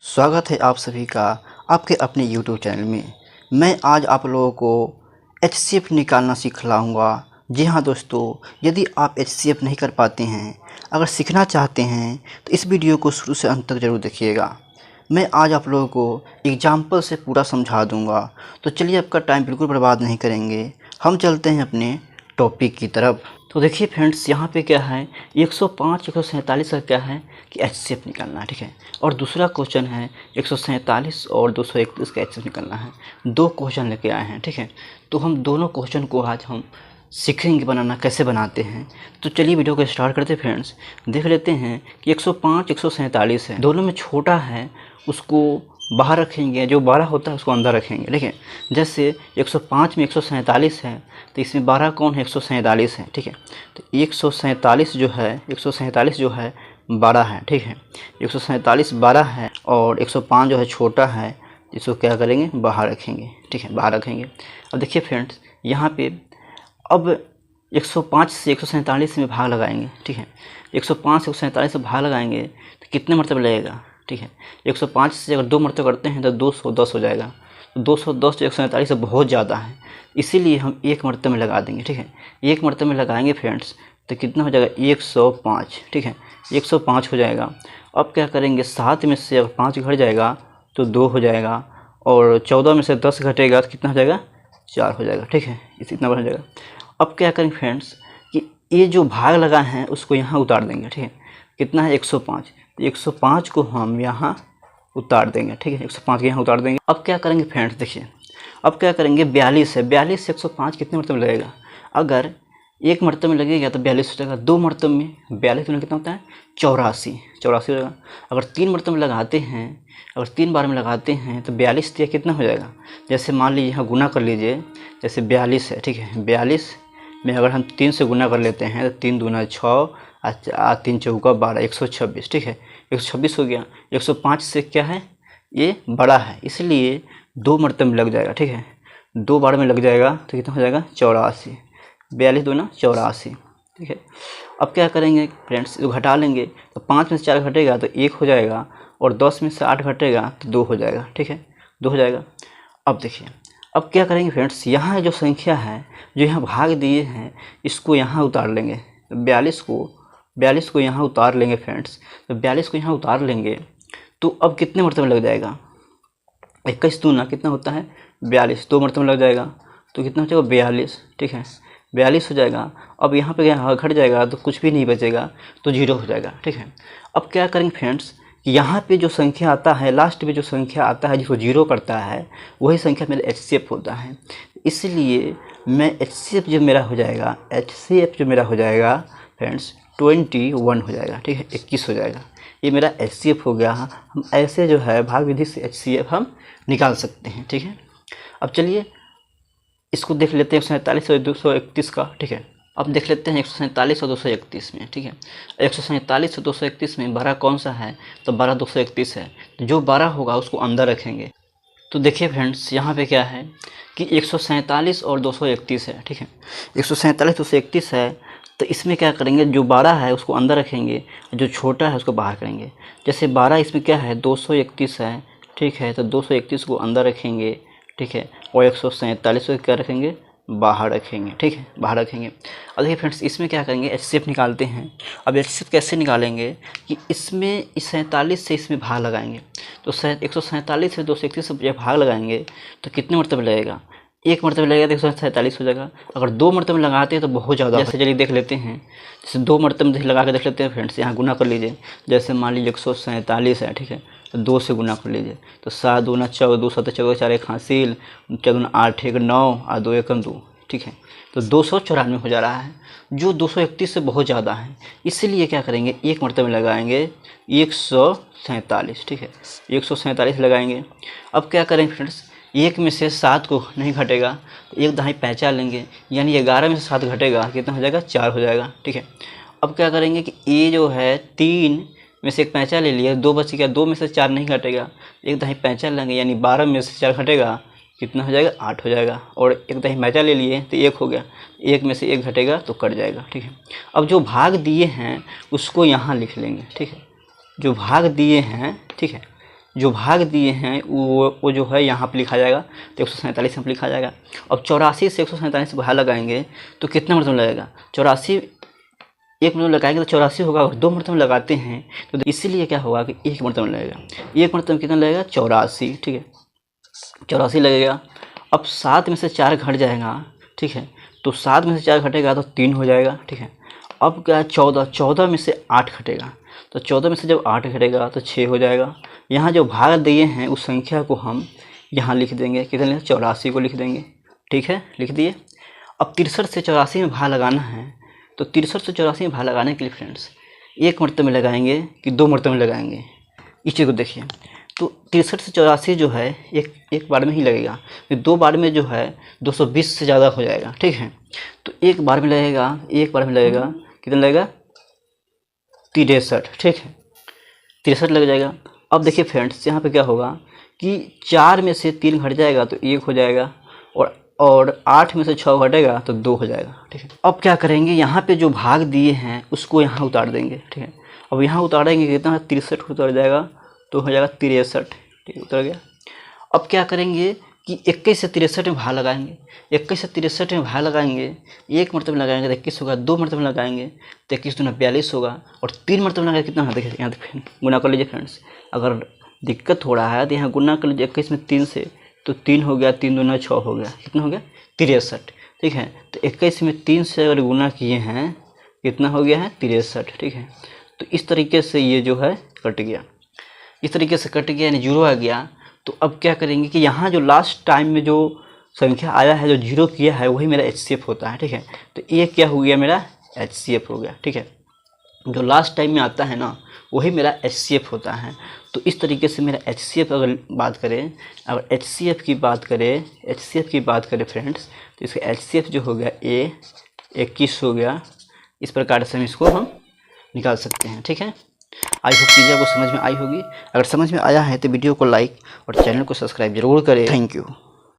स्वागत है आप सभी का आपके अपने YouTube चैनल में। मैं आज आप लोगों को HCF निकालना सिखलाऊंगा। जी हाँ दोस्तों, यदि आप HCF नहीं कर पाते हैं, अगर सीखना चाहते हैं तो इस वीडियो को शुरू से अंत तक ज़रूर देखिएगा। मैं आज आप लोगों को एग्जाम्पल से पूरा समझा दूंगा। तो चलिए, आपका टाइम बिल्कुल बर्बाद नहीं करेंगे, हम चलते हैं अपने टॉपिक की तरफ। तो देखिए फ्रेंड्स, यहाँ पे क्या है, 105 147 का क्या है कि HCF निकालना है, ठीक है। और दूसरा क्वेश्चन है 147 और 231 का HCF निकालना है। दो क्वेश्चन लेके आए हैं, ठीक है। तो हम दोनों क्वेश्चन को आज हम सीखेंगे बनाना, कैसे बनाते हैं। तो चलिए वीडियो को स्टार्ट करते हैं फ्रेंड्स। देख लेते हैं कि 105 147 है, दोनों में छोटा है उसको बाहर रखेंगे, जो 12 होता है उसको अंदर रखेंगे, ठीक है। जैसे 105 में 147 है तो इसमें 12 कौन है, 147 है, ठीक है। तो 147 जो है 147 जो है 12 है, ठीक है। 147 12 है और 105 जो है छोटा है, इसको क्या करेंगे, बाहर रखेंगे, ठीक है, बाहर रखेंगे। अब देखिए फ्रेंड्स, यहाँ पे अब 105 से 147 में भाग लगाएंगे, ठीक है। 105 से 147 से भाग लगाएंगे तो कितने मरतबे लगेगा, ठीक है। 105 से अगर 2 मरतबे करते हैं तो 210 हो जाएगा। तो 210 जो 147 से बहुत ज़्यादा है, इसीलिए हम एक मरतबे में लगा देंगे, ठीक है। एक मरतबे में लगाएंगे फ्रेंड्स तो कितना हो जाएगा, 105, ठीक है, 105 हो जाएगा। अब क्या करेंगे, 7 में से अगर 5 घट जाएगा तो 2 हो जाएगा, और 14 में से 10 घटेगा तो कितना हो जाएगा, 4 हो जाएगा, ठीक है। इतना बन जाएगा। अब क्या करेंगे फ्रेंड्स कि ये जो भाग लगा है उसको यहाँ उतार देंगे, ठीक है। कितना है, 105। तो 105 को हम यहाँ उतार देंगे, ठीक है, 105 के यहाँ उतार देंगे। अब क्या करेंगे फ्रेंड्स, देखिए अब क्या करेंगे, 42 है, 42 से 105 कितने मरतबे लगेगा। अगर एक मरतबे में लगेगा तो 42 हो जाएगा, 2 मरतबे में 42 में कितना होता है, 84 हो जाएगा। अगर 3 मरतबे में लगाते हैं, अगर 3 बार में लगाते हैं तो 42 दिया कितना हो जाएगा। जैसे मान लीजिए यहाँ गुना कर लीजिए, जैसे 42 है, ठीक है। 42 में अगर हम 3 से गुना कर लेते हैं तो 3 दूना 6, 3 चौका 12, 126, ठीक है, 126 हो गया। 105 से क्या है, ये बड़ा है, इसलिए 2 मरतबे में लग जाएगा, ठीक है। 2 बार में लग जाएगा तो कितना हो जाएगा, 84। 42 दूना 84, ठीक है। अब क्या करेंगे फ्रेंड्स, इसको घटा लेंगे तो 5 में से 4 घटेगा तो 1 हो जाएगा, और 10 में से 8 घटेगा तो 2 हो जाएगा, ठीक है, 2 हो जाएगा। अब देखिए, अब क्या करेंगे फ्रेंड्स, यहाँ जो संख्या है जो यहाँ भाग दिए हैं इसको यहाँ उतार लेंगे। तो 42 को यहाँ उतार लेंगे फ्रेंड्स। तो 42 को यहाँ उतार लेंगे तो अब कितने मरतबे लग जाएगा, 21 दूना कितना होता है, 42, 2 मरतबे लग जाएगा तो कितना हो जाएगा, 42, ठीक है, 42 हो जाएगा। अब यहाँ पे यहाँ घट जाएगा तो कुछ भी नहीं बचेगा, तो 0 हो जाएगा, ठीक है। अब क्या करेंगे फ्रेंड्स कि यहाँ पे जो संख्या आता है, लास्ट में जो संख्या आता है जिसको 0 करता है, वही संख्या मेरा HCF होता है। इसलिए मैं HCF जो मेरा हो जाएगा, HCF जो मेरा हो जाएगा फ्रेंड्स 21 हो जाएगा, ठीक है, 21 हो जाएगा। ये मेरा HCF हो गया। हम ऐसे जो है भाग विधि से HCF हम निकाल सकते हैं, ठीक है। अब चलिए इसको देख लेते हैं 147 और 231 का, ठीक है। अब देख लेते हैं 147 और 231 में, ठीक है। 147 और 231 में 12 कौन सा है, तो 12 231 है। तो जो 12 होगा उसको अंदर रखेंगे। तो देखिए फ्रेंड्स, यहाँ पे क्या है कि 147 और 231 है, ठीक है। 147 231 है, तो इसमें क्या करेंगे, जो 12 है उसको अंदर रखेंगे, जो छोटा है उसको बाहर करेंगे। जैसे 12 इसमें क्या है, 231 है, ठीक है, तो 231 को अंदर रखेंगे, ठीक है, और 147 को क्या रखेंगे, बाहर रखेंगे, ठीक है, बाहर रखेंगे। अब देखिए फ्रेंड्स, इसमें क्या करेंगे, HCF निकालते हैं। अब HCF कैसे निकालेंगे कि इसमें इस 47 से इसमें भाग लगाएंगे। तो 147 से 231 से भाग लगाएंगे तो कितने मरतबे लगेगा, एक मरतबे लगेगा तो 147 हो जाएगा। अगर 2 मरतबे लगाते हैं तो बहुत ज़्यादा। जैसे चलिए देख लेते हैं, जैसे 2 मरतबे लगा के देख लेते हैं फ्रेंड्स। यहाँ गुना कर लीजिए, जैसे मान लीजिए 147 है, ठीक है, तो 2 से गुना कर लीजिए तो 7 दूना 14, 2 7 14, 4 1 हासिल, 4 दूना 8 1 9 और 2 1 2, ठीक है। तो 294 हो जा रहा है, जो 231 से बहुत ज़्यादा है। इसीलिए क्या करेंगे, एक मरतबे लगाएंगे 147, ठीक है, 147 लगाएंगे। अब क्या करेंगे फ्रेंड्स, 1 में से 7 को नहीं घटेगा तो 1 दहाई पैंचा लेंगे, यानी 11 में से 7 घटेगा कितना हो जाएगा, 4 हो जाएगा, ठीक है। अब क्या करेंगे कि ये जो है 3 में से 1 पैंचा ले लिया, 2 बच गया, 2 में से 4 नहीं घटेगा, 1 दहाई पैंचा लेंगे, यानी 12 में से 4 घटेगा कितना हो जाएगा, 8 हो जाएगा, और 1 दहाई पैंचा ले लिए तो 1 हो गया, 1 में से 1 घटेगा तो कट जाएगा, ठीक है। अब जो भाग दिए हैं उसको यहाँ लिख लेंगे, ठीक है, जो भाग दिए हैं, ठीक है, जो भाग दिए हैं वो जो है यहाँ पे लिखा जाएगा, तो 147 यहाँ पे लिखा जाएगा। अब 84 से 147 भाग लगाएंगे तो कितना मरतबा लगेगा, 84 एक मरतबा लगाएंगे तो 84 होगा, और 2 मरतबा लगाते हैं तो इसीलिए क्या होगा कि 1 मरतबा लगेगा। 1 मरतबा कितना लगेगा, 84, ठीक है, 84 लगेगा। अब 7 में से 4 घट जाएगा, ठीक है, तो 7 में से 4 घटेगा तो 3 हो जाएगा, ठीक है। अब क्या है, 14 में से 8 घटेगा, तो 14 में से जब 8 घटेगा तो 6 हो जाएगा। यहाँ जो भाग दिए हैं उस संख्या को हम यहाँ लिख देंगे, कितने लिखें, 84 को लिख देंगे, ठीक है, लिख दिए। अब 63 से 84 में भाग लगाना है, तो 63 से 84 में भाग लगाने के लिए फ्रेंड्स 1 मरतबे में लगाएंगे कि 2 मरतबे में लगाएंगे, इस चीज़ को देखिए। तो 63 से 84 जो है एक बार में ही लगेगा, 2 बार में जो है 220 से ज़्यादा हो जाएगा, ठीक है। तो एक बार में लगेगा, कितना लगेगा, 63, ठीक है, 63 लग जाएगा। अब देखिए फ्रेंड्स, यहाँ पे क्या होगा कि 4 में से 3 घट जाएगा तो 1 हो जाएगा, और 8 में से 6 घटेगा तो 2 हो जाएगा, ठीक है। अब क्या करेंगे, यहाँ पे जो भाग दिए हैं उसको यहाँ उतार देंगे, ठीक है। अब यहाँ उतारेंगे कितना, 63 उतर जाएगा तो हो जाएगा 63, ठीक है, उतर गया। अब क्या करेंगे कि 21 से 63 में भाग लगाएंगे, 21 से 63 में भाग लगाएंगे, 1 मरतबा लगाएंगे तो 21 होगा, 2 मरतबा लगाएंगे तो 21 दूना 42 होगा, और 3 मरतबा लगाएंगे कितना होगा, देखिए यहाँ फिर गुना कर लीजिए फ्रेंड्स। अगर दिक्कत हो रहा है तो यहाँ गुना कर लीजिए 21 में 3 से, तो 3 हो गया, 3 दूना 6 हो गया, कितना हो गया, 63, ठीक है। तो 21 में 3 से अगर गुना किए हैं कितना हो गया है, 63, ठीक है। तो इस तरीके से ये जो है कट गया, इस तरीके से कट गया, यानी 0 आ गया। तो अब क्या करेंगे कि यहाँ जो लास्ट टाइम में जो संख्या आया है, जो 0 किया है, वही मेरा HCF होता है, ठीक है। तो ये क्या हो गया, मेरा HCF हो गया, ठीक है। जो लास्ट टाइम में आता है ना, वही मेरा HCF होता है। तो इस तरीके से मेरा HCF अगर बात करें, अगर HCF की बात करें फ्रेंड्स, तो इसका HCF जो हो गया 21 हो गया। इस प्रकार से हम इसको निकाल सकते हैं, ठीक है। आई होप चीज़ें आपको समझ में आई होगी। अगर समझ में आया है तो वीडियो को लाइक और चैनल को सब्सक्राइब जरूर करें। Thank you.